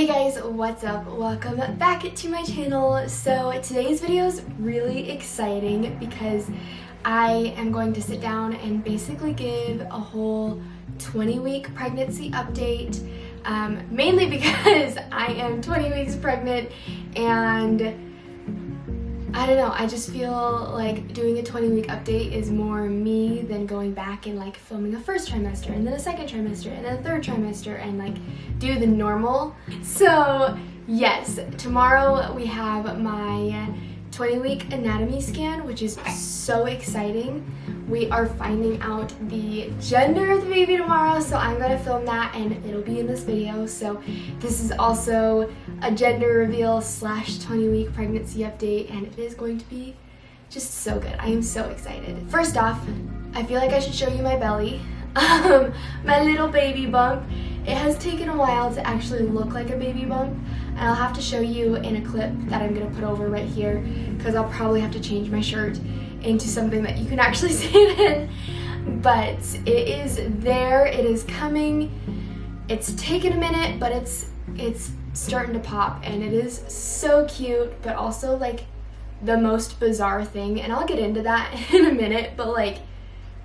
guys, what's up? Welcome back to my channel. So today's video is really exciting because I am going to sit down and basically give a whole 20-week pregnancy update, mainly because I am 20 weeks pregnant and I don't know, I just feel like doing a 20-week update is more me than going back and like filming a first trimester and then a second trimester and then a third trimester and like do the normal. So yes, tomorrow we have my 20-week anatomy scan, which is so exciting. We are finding out the gender of the baby tomorrow, so I'm going to film that and it'll be in this video. So this is also a gender reveal / 20-week pregnancy update, and it is going to be just so good. I am so excited. First off, I feel like I should show you my belly. My little baby bump. It has taken a while to actually look like a baby bump, and I'll have to show you in a clip that I'm going to put over right here because I'll probably have to change my shirt into something that you can actually see it in. But it is there, it is coming. It's taken a minute, but it's starting to pop, and it is so cute, but also like the most bizarre thing, and I'll get into that in a minute, but like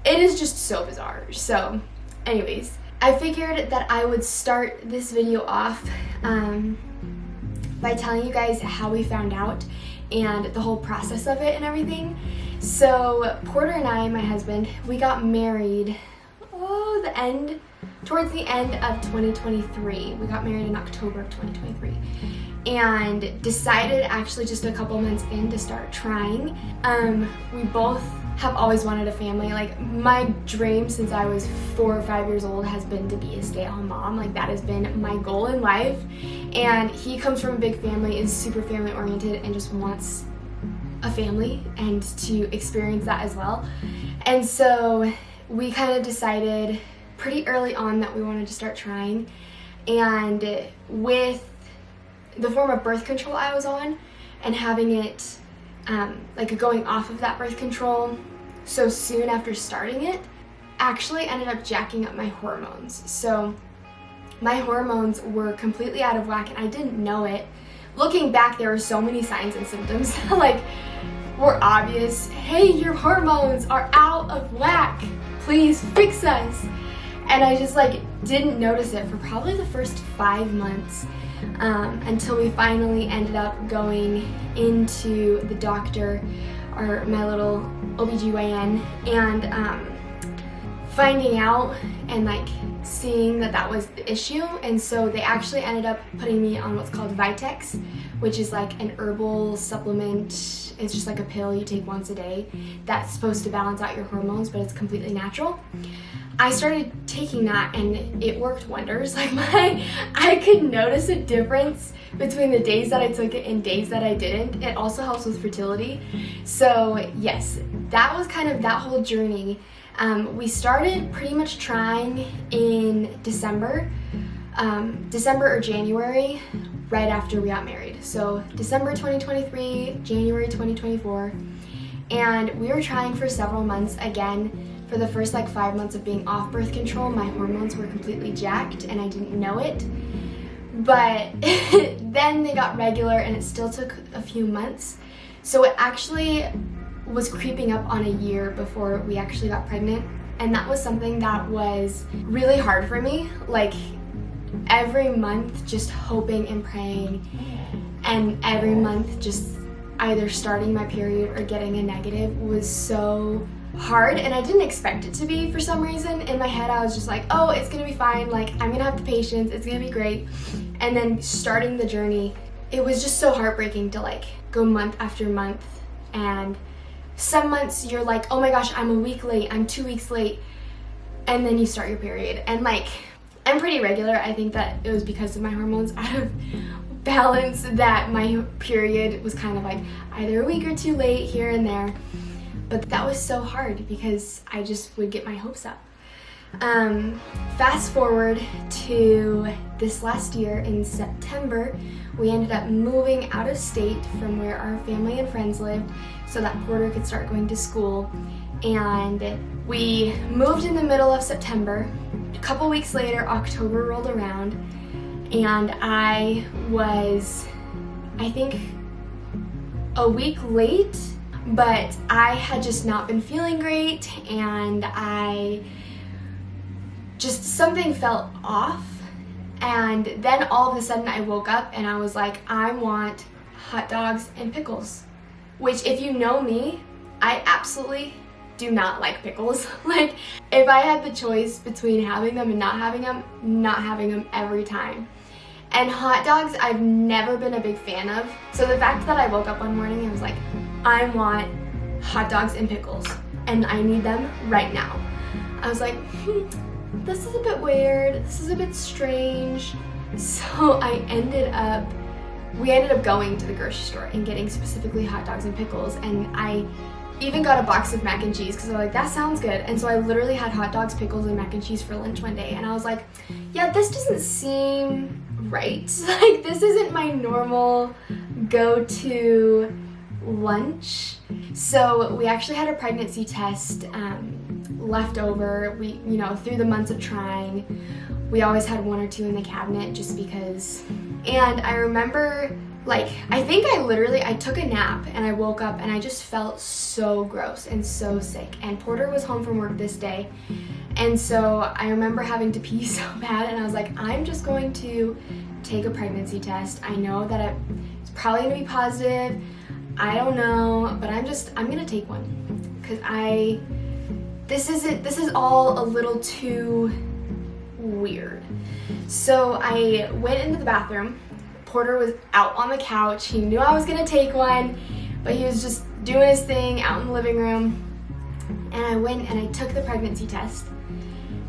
it is just so bizarre. So anyways, I figured that I would start this video off by telling you guys how we found out and the whole process of it and everything. So Porter and I, my husband, we got married towards the end of 2023. We got married in October of 2023 and decided actually just a couple months in to start trying. We both have always wanted a family. Like my dream since I was 4 or 5 years old has been to be a stay-at-home mom. Like that has been my goal in life. And he comes from a big family, is super family oriented, and just wants a family and to experience that as well. And so we kind of decided pretty early on that we wanted to start trying. And with the form of birth control I was on and having it like going off of that birth control so soon after starting it, actually ended up jacking up my hormones. So my hormones were completely out of whack and I didn't know it. Looking back, there were so many signs and symptoms that like were obvious. Hey, your hormones are out of whack. Please fix us. And I just like didn't notice it for probably the first 5 months until we finally ended up going into the doctor, or my little OBGYN, and finding out and like seeing that that was the issue. And so they actually ended up putting me on what's called Vitex, which is like an herbal supplement. It's just like a pill you take once a day that's supposed to balance out your hormones, but it's completely natural. I started taking that and it worked wonders. Like I could notice a difference between the days that I took it and days that I didn't. It also helps with fertility. So yes, that was kind of that whole journey. We started pretty much trying in December or January, right after we got married. So December 2023, January 2024. And we were trying for several months. Again, for the first like 5 months of being off birth control, my hormones were completely jacked and I didn't know it. But then they got regular and it still took a few months. So it actually was creeping up on a year before we actually got pregnant. And that was something that was really hard for me. Like every month just hoping and praying, and every month just either starting my period or getting a negative was so hard, and I didn't expect it to be for some reason. In my head I was just like, oh, it's gonna be fine, like I'm gonna have the patience, it's gonna be great. And then starting the journey, it was just so heartbreaking to like go month after month, and some months you're like, oh my gosh, I'm a week late, I'm 2 weeks late, and then you start your period. And like I'm pretty regular. I think that it was because of my hormones out of balance that my period was kind of like either a week or 2 late here and there. But that was so hard because I just would get my hopes up. Fast forward to this last year in September, we ended up moving out of state from where our family and friends lived so that Porter could start going to school. And we moved in the middle of September. A couple weeks later, October rolled around, and I was, I think, a week late, but I had just not been feeling great, and something felt off. And then all of a sudden I woke up and I was like, I want hot dogs and pickles. Which, if you know me, I absolutely do not like pickles. Like, if I had the choice between having them and not having them every time. And hot dogs, I've never been a big fan of. So the fact that I woke up one morning and was like, I want hot dogs and pickles, and I need them right now. I was like, this is a bit weird, this is a bit strange. So we ended up going to the grocery store and getting specifically hot dogs and pickles, and I even got a box of mac and cheese because I was like, that sounds good. And so I literally had hot dogs, pickles, and mac and cheese for lunch one day, and I was like, yeah, this doesn't seem right. Like, this isn't my normal go-to lunch. So we actually had a pregnancy test left over. We, through the months of trying, we always had one or two in the cabinet just because. And I remember, like, I think I took a nap and I woke up and I just felt so gross and so sick. And Porter was home from work this day, and so I remember having to pee so bad, and I was like, I'm just going to take a pregnancy test. I know that it's probably gonna be positive. I don't know, but I'm gonna take one because this is all a little too weird. So I went into the bathroom. Porter was out on the couch. He knew I was gonna take one, but he was just doing his thing out in the living room. And I went and I took the pregnancy test.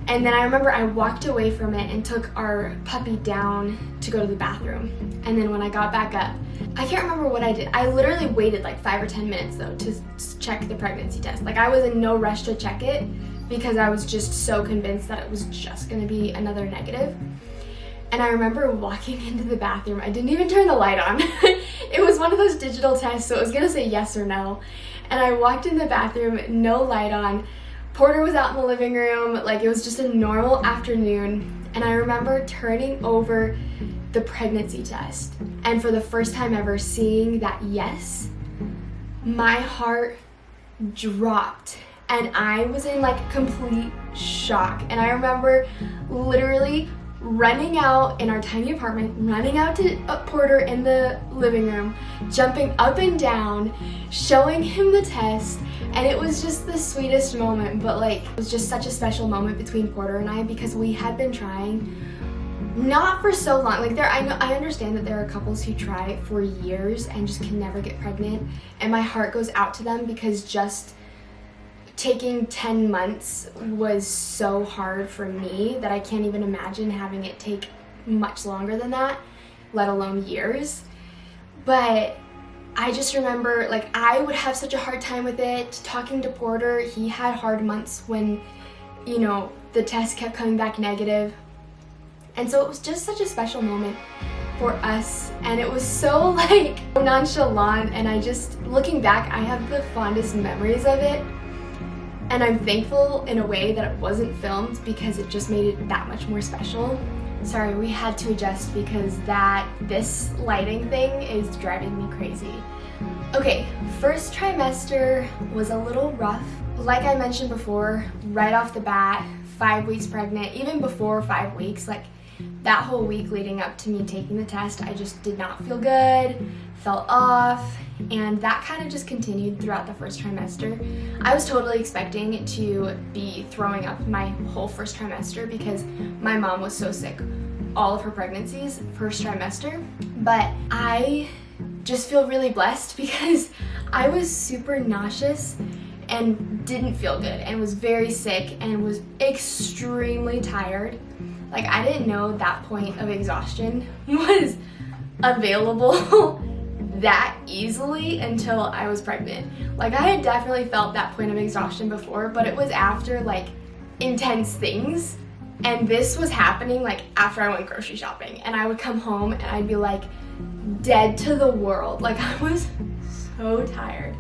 And then I remember I walked away from it and took our puppy down to go to the bathroom. And then when I got back up, I can't remember what I did. I literally waited like 5 or 10 minutes though to check the pregnancy test. Like, I was in no rush to check it because I was just so convinced that it was just gonna be another negative. And I remember walking into the bathroom. I didn't even turn the light on. It was one of those digital tests, so it was gonna say yes or no. And I walked in the bathroom, no light on. Porter was out in the living room, like it was just a normal afternoon. And I remember turning over the pregnancy test, and for the first time ever seeing that yes, my heart dropped and I was in like complete shock. And I remember literally running out in our tiny apartment, running out to Porter in the living room, jumping up and down, showing him the test, and it was just the sweetest moment. But like, it was just such a special moment between Porter and I because we had been trying not for so long. Like, I understand that there are couples who try for years and just can never get pregnant, and my heart goes out to them because just taking 10 months was so hard for me that I can't even imagine having it take much longer than that, let alone years. But I just remember, like, I would have such a hard time with it. Talking to Porter, he had hard months when, the test kept coming back negative. And so it was just such a special moment for us, and it was so like nonchalant, and looking back, I have the fondest memories of it. And I'm thankful in a way that it wasn't filmed because it just made it that much more special. Sorry, we had to adjust because this lighting thing is driving me crazy. Okay, first trimester was a little rough. Like I mentioned before, right off the bat, 5 weeks pregnant, even before 5 weeks, like that whole week leading up to me taking the test, I just did not feel good, felt off, and that kind of just continued throughout the first trimester. I was totally expecting to be throwing up my whole first trimester because my mom was so sick all of her pregnancies first trimester, but I just feel really blessed because I was super nauseous and didn't feel good and was very sick and was extremely tired. Like, I didn't know that point of exhaustion was available that easily until I was pregnant. Like, I had definitely felt that point of exhaustion before, but it was after like intense things. And this was happening like after I went grocery shopping, and I would come home and I'd be like dead to the world. Like, I was so tired.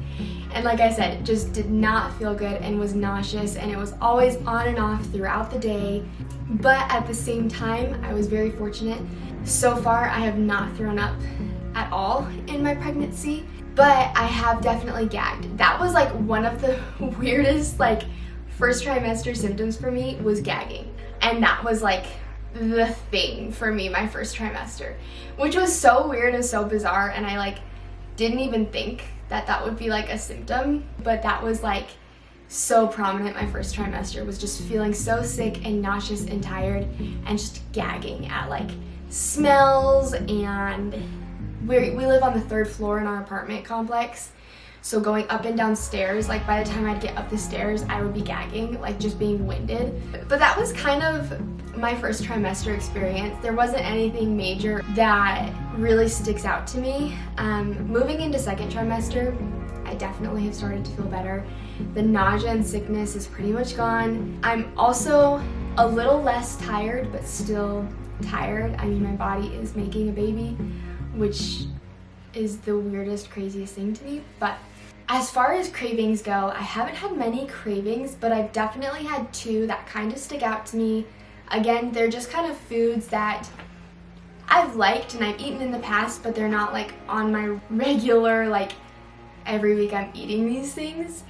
And like I said, it just did not feel good and was nauseous, and it was always on and off throughout the day. But at the same time, I was very fortunate So far, I have not thrown up at all in my pregnancy, but I have definitely gagged. That was like one of the weirdest like first trimester symptoms for me, was gagging. And that was like the thing for me my first trimester, which was so weird and so bizarre, and I like didn't even think that that would be like a symptom, but that was like so prominent my first trimester, was just feeling so sick and nauseous and tired and just gagging at like smells. And we live on the 3rd floor in our apartment complex, so going up and down stairs, like by the time I'd get up the stairs I would be gagging, like just being winded. But that was kind of my first trimester experience. There wasn't anything major that really sticks out to me. Moving into 2nd trimester, I definitely have started to feel better. The nausea and sickness is pretty much gone. I'm also a little less tired, but still tired. I mean, my body is making a baby, which is the weirdest, craziest thing to me. But as far as cravings go, I haven't had many cravings, but I've definitely had 2 that kind of stick out to me. Again, they're just kind of foods that I've liked and I've eaten in the past, but they're not like on my regular, like every week I'm eating these things.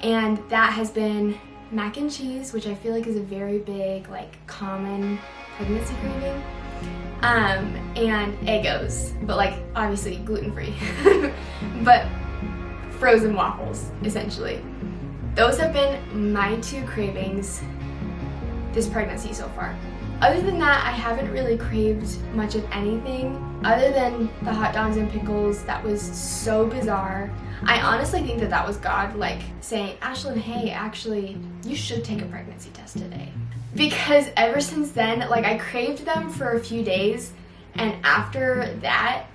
And that has been mac and cheese, which I feel like is a very big, like common pregnancy craving. And Eggos, but like obviously gluten-free. But frozen waffles, essentially. Those have been my 2 cravings this pregnancy so far. Other than that, I haven't really craved much of anything other than the hot dogs and pickles. That was so bizarre. I honestly think that that was God like saying, Ashlyn, hey, actually, you should take a pregnancy test today. Because ever since then, like I craved them for a few days, and after that,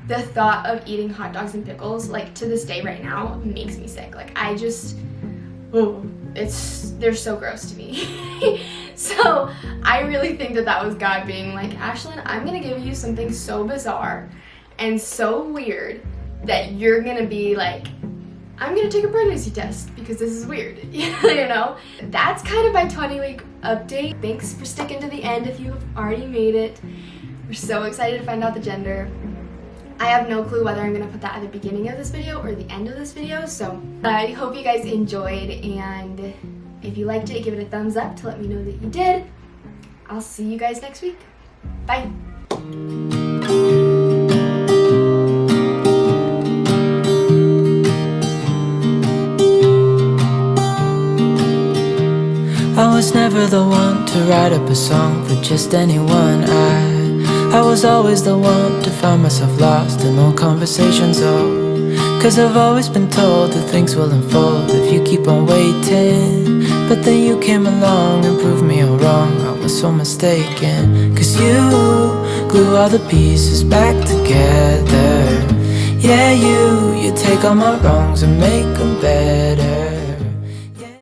the thought of eating hot dogs and pickles, like to this day right now, makes me sick. Like I just, they're so gross to me. So I really think that that was God being like, Ashlyn, I'm gonna give you something so bizarre and so weird that you're gonna be like, I'm gonna take a pregnancy test because this is weird, you know? That's kind of my 20-week update. Thanks for sticking to the end if you've already made it. We're so excited to find out the gender. I have no clue whether I'm gonna put that at the beginning of this video or the end of this video, so I hope you guys enjoyed, and if you liked it, give it a thumbs up to let me know that you did. I'll see you guys next week. Bye. I was never the one to write up a song for just anyone. I was always the one to find myself lost in old conversations. Cause I've always been told that things will unfold if you keep on waiting. But then you came along and proved me all wrong. I was so mistaken. Cause you glue all the pieces back together. Yeah, you take all my wrongs and make them better.